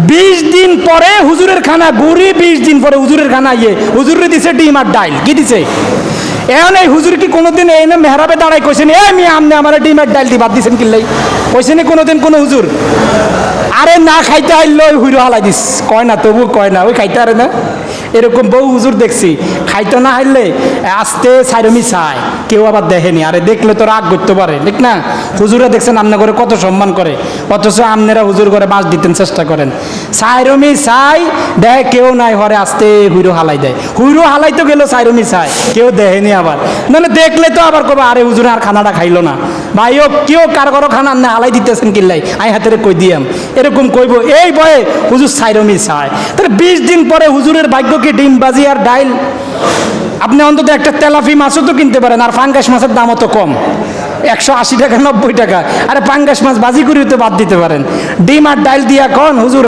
20 দিন পরে হুজুরের খানা ঘুরি, 20 দিন পরে হুজুরের খানা হুজুরে দিছে ডিম আর ডাইল। কি দিছে? এখন এই হুজুর কি কোনোদিন এই না মেহরাবে দাঁড়াই কইছেন এ আমি আমনে আমার ডিম আর ডাইল দি বাদ দিছেন কিল্লাই? কইছেন কোনোদিন কোনো হুজুর? আরে না খাইতে আইল হুইরো হালাই দিস, কয় না, তবু কয় না, ওই খাইতে আরে না। এরকম বহু হুজুর দেখছি, খাইতে না হাইলে আস্তে সাইরমি চায়, কেউ আবার দেখেনি। আরে দেখলে তো রাগ করতে পারে, ঠিক না? হুজুরা দেখছেন আমনে করে কত সম্মান করে, অথচ আমনেরা হুজুর করে বাঁশ দিতেন চেষ্টা করেন। সাইরমি চাই দেয়, কেউ নাই, হরে আস্তে হুইরো হালাই দেয়। হুইরো হালাই তো গেল সাইরমি চায়, কেউ দেখেনি। আবার নাহলে দেখলে তো আবার কবে আরে হুজুরে আর খানাটা খাইলো না, ভাই ও কেউ কার কারো খানা না হালাই দিতেছেন কিল্লাই, আই হাতের কই দিয়াম, এরকম কইব। এই বয়ে হুজুর সাইরমি চায়। তাহলে 20 দিন পরে হুজুরের ভাগ্য কি ডিম বাজি আর ডাইল? আপনি অন্তত একটা তেলাফি মাছও তো কিনতে পারেন, আর পাঙ্গাস মাছের দামও তো কম, 180 টাকা 90 টাকা। আরে পাঙ্গাস মাছ বাজি করিও তো বাদ দিতে পারেন, ডিম আর ডাইল দিয়া কন হুজুর